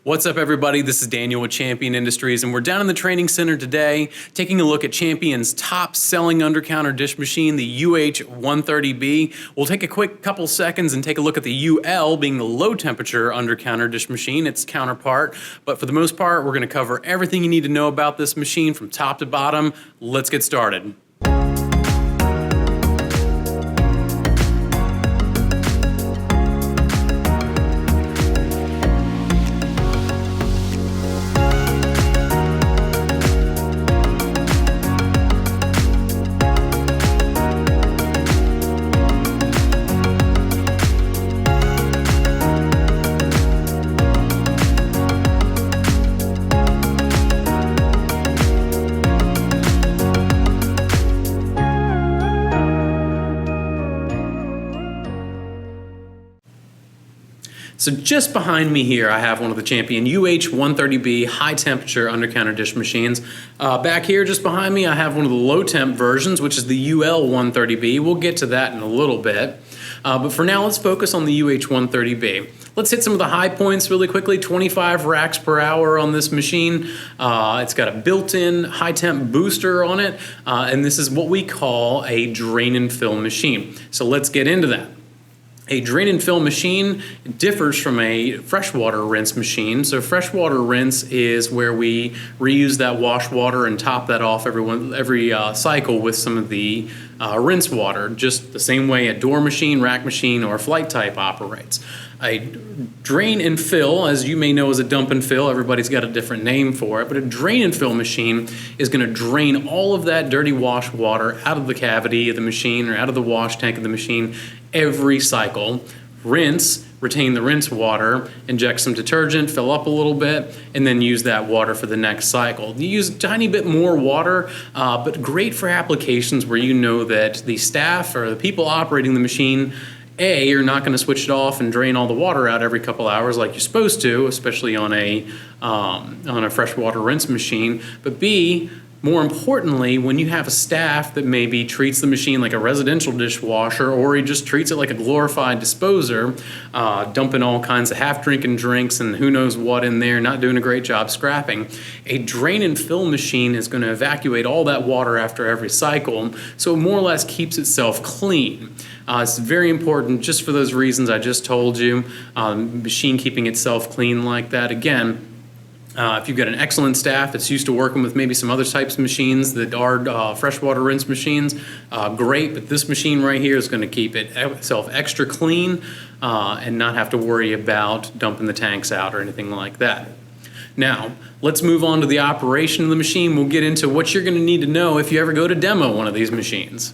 What's up, everybody? This is Daniel with Champion Industries, and we're down in the training center today taking a look at Champion's top-selling under-counter dish machine, the UH130B. We'll take a quick couple seconds and take a look at the UL, being the low-temperature under-counter dish machine, its counterpart. But for the most part, we're going to cover everything you need to know about this machine from top to bottom. Let's get started. So just behind me here, I have one of the Champion UH130B high temperature under counter dish machines. Back here, just behind me, I have one of the low temp versions, which is the UL130B. We'll get to that in a little bit. But for now, let's focus on the UH130B. Let's hit some of the high points really quickly. 25 racks per hour on this machine. It's got a built-in high temp booster on it. And this is what we call a drain and fill machine. So let's get into that. A drain and fill machine differs from a freshwater rinse machine. So freshwater rinse is where we reuse that wash water and top that off every cycle with some of the rinse water, just the same way a door machine, rack machine, or flight type operates. A drain and fill, as you may know, is a dump and fill. Everybody's got a different name for it, but a drain and fill machine is going to drain all of that dirty wash water out of the cavity of the machine or out of the wash tank of the machine every cycle. Rinse, retain the rinse water, inject some detergent, fill up a little bit, and then use that water for the next cycle. You use a tiny bit more water, but great for applications where you know that the staff or the people operating the machine, A, you're not going to switch it off and drain all the water out every couple hours like you're supposed to, especially on a freshwater rinse machine. But B, more importantly, when you have a staff that maybe treats the machine like a residential dishwasher, or he just treats it like a glorified disposer, dumping all kinds of half-drinking drinks and who knows what in there, not doing a great job scrapping, a drain and fill machine is going to evacuate all that water after every cycle, so it more or less keeps itself clean. It's very important just for those reasons I just told you, machine keeping itself clean like that. Again, if you've got an excellent staff that's used to working with maybe some other types of machines that are freshwater rinse machines, great, but this machine right here is going to keep itself extra clean and not have to worry about dumping the tanks out or anything like that. Now, let's move on to the operation of the machine. We'll get into what you're going to need to know if you ever go to demo one of these machines.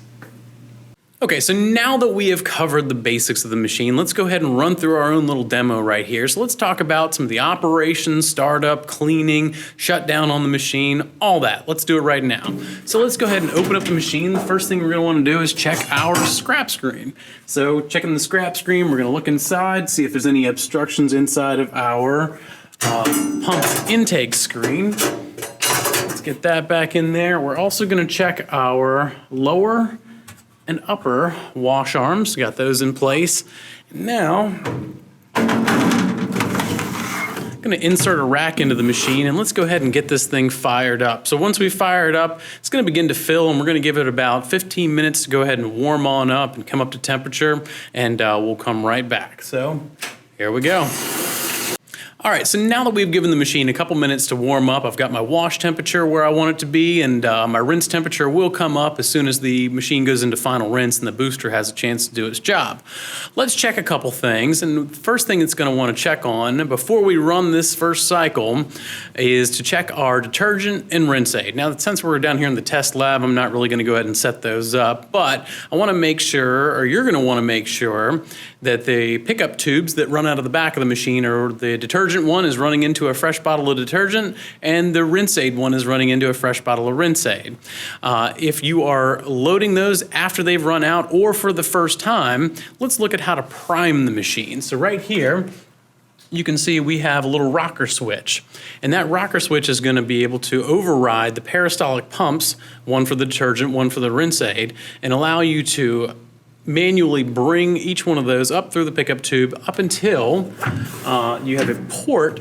Okay, so now that we have covered the basics of the machine, let's go ahead and run through our own little demo right here. So let's talk about some of the operations, startup, cleaning, shutdown on the machine, all that. Let's do it right now. So let's go ahead and open up the machine. The first thing we're going to want to do is check our scrap screen. So checking the scrap screen, we're going to look inside, see if there's any obstructions inside of our pump intake screen. Let's get that back in there. We're also going to check our lower and upper wash arms, got those in place. Now, I'm gonna insert a rack into the machine and let's go ahead and get this thing fired up. So once we fire it up, it's gonna begin to fill and we're gonna give it about 15 minutes to go ahead and warm on up and come up to temperature, and we'll come right back. So here we go. All right, so now that we've given the machine a couple minutes to warm up, I've got my wash temperature where I want it to be, and my rinse temperature will come up as soon as the machine goes into final rinse and the booster has a chance to do its job. Let's check a couple things, and the first thing it's gonna wanna check on before we run this first cycle is to check our detergent and rinse aid. Now, since we're down here in the test lab, I'm not really gonna go ahead and set those up, but I wanna make sure, or you're gonna wanna make sure, that the pickup tubes that run out of the back of the machine, or the detergent one is running into a fresh bottle of detergent and the rinse aid one is running into a fresh bottle of rinse aid. If you are loading those after they've run out or for the first time, let's look at how to prime the machine. So right here, you can see we have a little rocker switch, and that rocker switch is going to be able to override the peristaltic pumps, one for the detergent, one for the rinse aid, and allow you to manually bring each one of those up through the pickup tube up until you have a port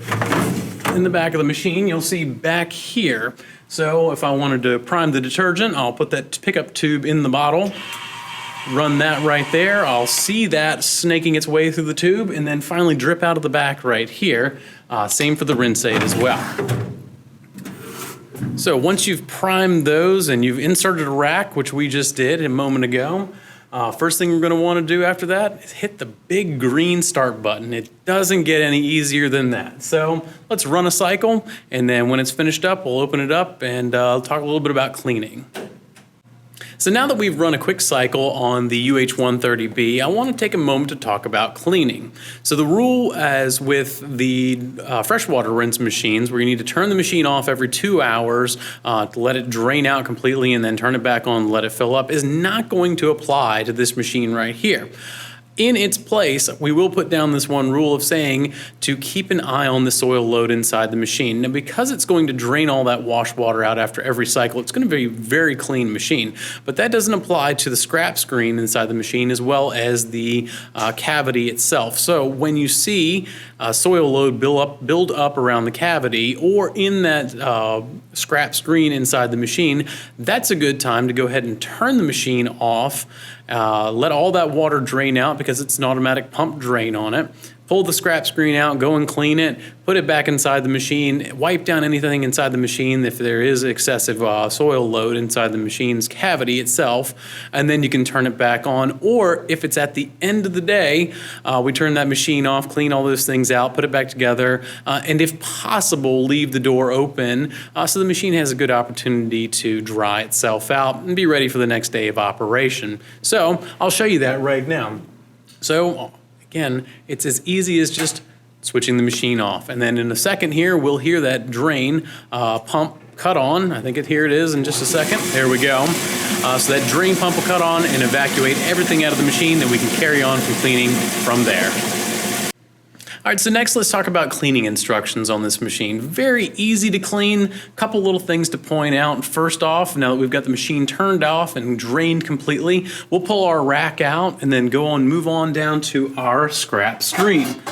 in the back of the machine. You'll see back here. So if I wanted to prime the detergent, I'll put that pickup tube in the bottle, run that right there. I'll see that snaking its way through the tube and then finally drip out of the back right here. Same for the rinse aid as well. So once you've primed those and you've inserted a rack, which we just did a moment ago, first thing we're going to want to do after that is hit the big green start button. It doesn't get any easier than that. So let's run a cycle, and then when it's finished up, we'll open it up and talk a little bit about cleaning. So now that we've run a quick cycle on the UH130B, I want to take a moment to talk about cleaning. So the rule, as with the freshwater rinse machines, where you need to turn the machine off every 2 hours to let it drain out completely and then turn it back on and let it fill up, is not going to apply to this machine right here. In its place, we will put down this one rule of saying to keep an eye on the soil load inside the machine. Now, because it's going to drain all that wash water out after every cycle, it's going to be a very clean machine. But that doesn't apply to the scrap screen inside the machine as well as the cavity itself. So when you see soil load build up around the cavity or in that scrap screen inside the machine, that's a good time to go ahead and turn the machine off. Let all that water drain out because it's an automatic pump drain on it. Pull the scrap screen out, go and clean it, put it back inside the machine, wipe down anything inside the machine if there is excessive soil load inside the machine's cavity itself, and then you can turn it back on. Or if it's at the end of the day, we turn that machine off, clean all those things out, put it back together, and if possible, leave the door open so the machine has a good opportunity to dry itself out and be ready for the next day of operation. So I'll show you that right now. So again, it's as easy as just switching the machine off. And then in a second here, we'll hear that drain pump cut on. I think here it is in just a second. There we go. So that drain pump will cut on and evacuate everything out of the machine that we can carry on from cleaning from there. All right, so next let's talk about cleaning instructions on this machine. Very easy to clean. Couple little things to point out. First off, now that we've got the machine turned off and drained completely, we'll pull our rack out and then move on down to our scrap screen.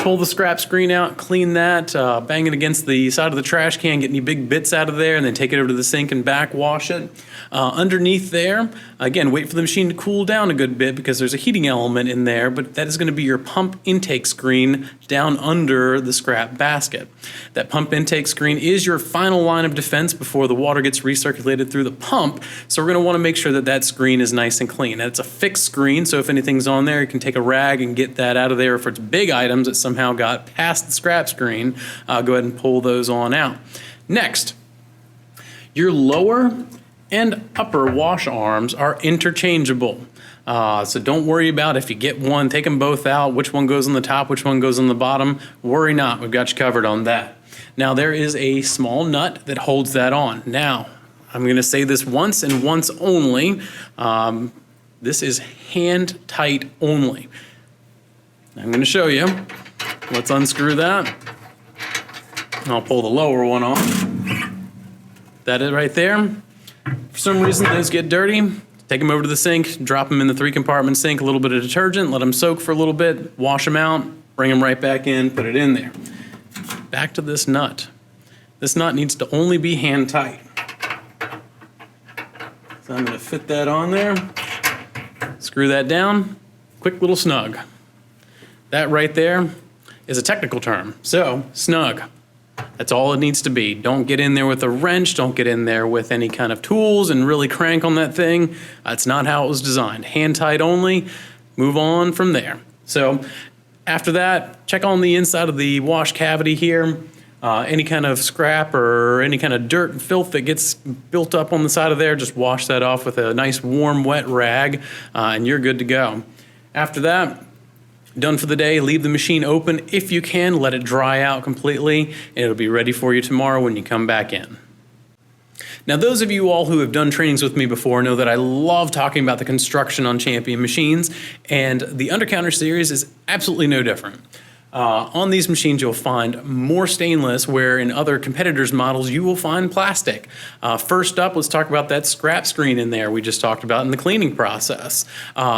Pull the scrap screen out, clean that, bang it against the side of the trash can, get any big bits out of there, and then take it over to the sink and backwash it. Underneath there, again, wait for the machine to cool down a good bit because there's a heating element in there, but that is going to be your pump intake screen down under the scrap basket. That pump intake screen is your final line of defense before the water gets recirculated through the pump, so we're going to want to make sure that that screen is nice and clean. And it's a fixed screen, so if anything's on there, you can take a rag and get that out of there. If it's big items that somehow got past the scrap screen, go ahead and pull those on out. Next, your lower and upper wash arms are interchangeable. So don't worry about if you get one, take them both out, which one goes on the top, which one goes on the bottom. Worry not, we've got you covered on that. Now there is a small nut that holds that on. Now, I'm going to say this once and once only. This is hand tight only. I'm going to show you. Let's unscrew that. I'll pull the lower one off. That is right there. For some reason, those get dirty. Take them over to the sink, drop them in the 3-compartment sink, a little bit of detergent, let them soak for a little bit, wash them out, bring them right back in, put it in there. Back to this nut. This nut needs to only be hand tight. So I'm going to fit that on there, screw that down, quick little snug. That right there is a technical term. So, snug. That's all it needs to be. Don't get in there with a wrench. Don't get in there with any kind of tools and really crank on that thing. That's not how it was designed. Hand tight only. Move on from there. So, after that, check on the inside of the wash cavity here. Any kind of scrap or any kind of dirt and filth that gets built up on the side of there, just wash that off with a nice warm wet rag and you're good to go. After that, done for the day, leave the machine open if you can, let it dry out completely, and it'll be ready for you tomorrow when you come back in. Now, those of you all who have done trainings with me before know that I love talking about the construction on Champion machines, and the Undercounter series is absolutely no different. On these machines, you'll find more stainless, where in other competitors' models, you will find plastic. First up, let's talk about that scrap screen in there we just talked about in the cleaning process.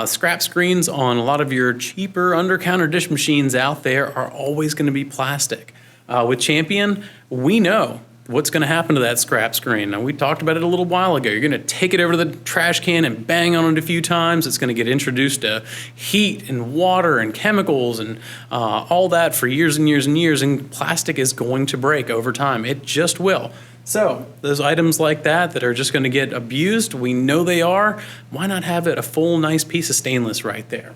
Scrap screens on a lot of your cheaper under-counter dish machines out there are always going to be plastic. With Champion, we know what's going to happen to that scrap screen. Now, we talked about it a little while ago. You're going to take it over to the trash can and bang on it a few times. It's going to get introduced to heat and water and chemicals and all that for years and years and years, and plastic is going to break over time. It just will. So those items like that are just going to get abused, we know they are. Why not have it a full, nice piece of stainless right there?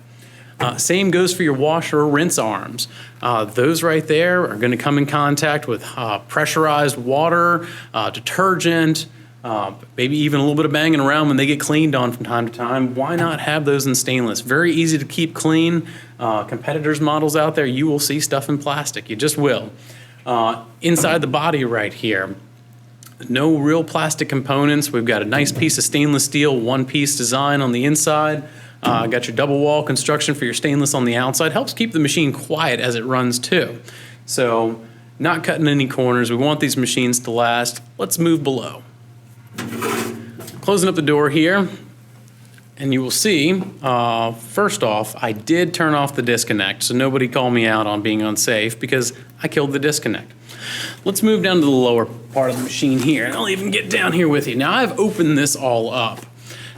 Same goes for your washer or rinse arms. Those right there are going to come in contact with pressurized water, detergent, maybe even a little bit of banging around when they get cleaned on from time to time. Why not have those in stainless? Very easy to keep clean. Competitors' models out there, you will see stuff in plastic. You just will. Inside the body right here, no real plastic components. We've got a nice piece of stainless steel, one-piece design on the inside. Got your double wall construction for your stainless on the outside. Helps keep the machine quiet as it runs too. So not cutting any corners. We want these machines to last. Let's move below. Closing up the door here, and you will see, first off, I did turn off the disconnect, so nobody call me out on being unsafe because I killed the disconnect. Let's move down to the lower part of the machine here, and I'll even get down here with you. Now, I've opened this all up.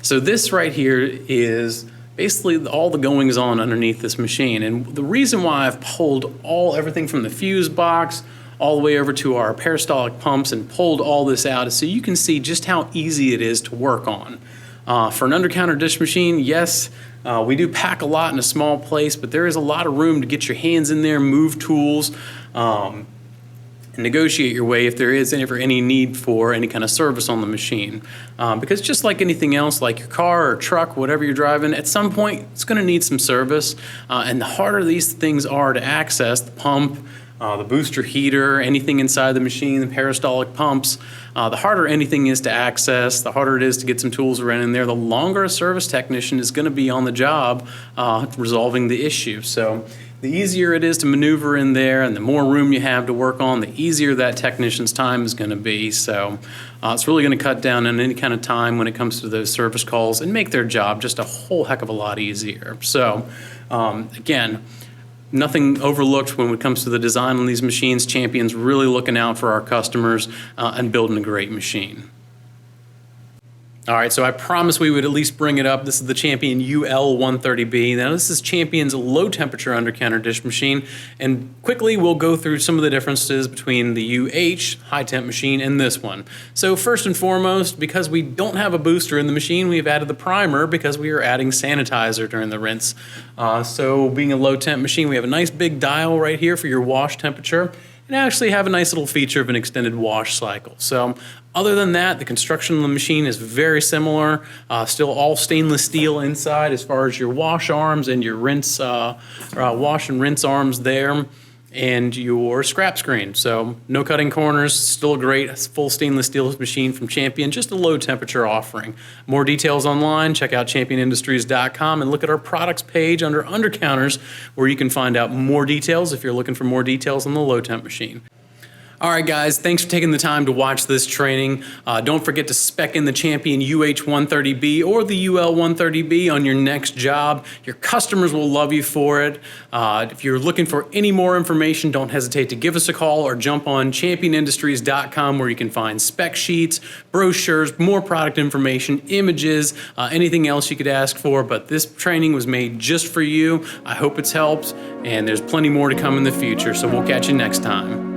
So this right here is basically all the goings on underneath this machine. And the reason why I've pulled everything from the fuse box all the way over to our peristaltic pumps and pulled all this out is so you can see just how easy it is to work on. For an under-counter dish machine, yes, we do pack a lot in a small place, but there is a lot of room to get your hands in there, move tools, and negotiate your way if there is ever any need for any kind of service on the machine. Because just like anything else, like your car or truck, whatever you're driving, at some point it's going to need some service. And the harder these things are to access, the pump, the booster heater, anything inside the machine, the peristaltic pumps, the harder anything is to access, the harder it is to get some tools around in there, the longer a service technician is going to be on the job resolving the issue. So the easier it is to maneuver in there and the more room you have to work on, the easier that technician's time is going to be. So it's really going to cut down on any kind of time when it comes to those service calls and make their job just a whole heck of a lot easier. So again, nothing overlooked when it comes to the design on these machines. Champion's really looking out for our customers and building a great machine. All right, so I promised we would at least bring it up. This is the Champion UL130B. Now, this is Champion's low-temperature under-counter dish machine, and quickly we'll go through some of the differences between the UH high-temp machine and this one. So first and foremost, because we don't have a booster in the machine, we've added the primer because we are adding sanitizer during the rinse. So being a low-temp machine, we have a nice big dial right here for your wash temperature, and actually have a nice little feature of an extended wash cycle. So other than that, the construction of the machine is very similar. Still all stainless steel inside as far as your wash arms and your rinse, wash and rinse arms there, and your scrap screen. So no cutting corners, still a great full stainless steel machine from Champion, just a low temperature offering. More details online, check out championindustries.com and look at our products page under Undercounters, where you can find out more details if you're looking for more details on the low temp machine. All right, guys, thanks for taking the time to watch this training. Don't forget to spec in the Champion UH130B or the UL130B on your next job. Your customers will love you for it. If you're looking for any more information, don't hesitate to give us a call or jump on championindustries.com, where you can find spec sheets, brochures, more product information, images, anything else you could ask for. But this training was made just for you. I hope it's helped, and there's plenty more to come in the future, so we'll catch you next time.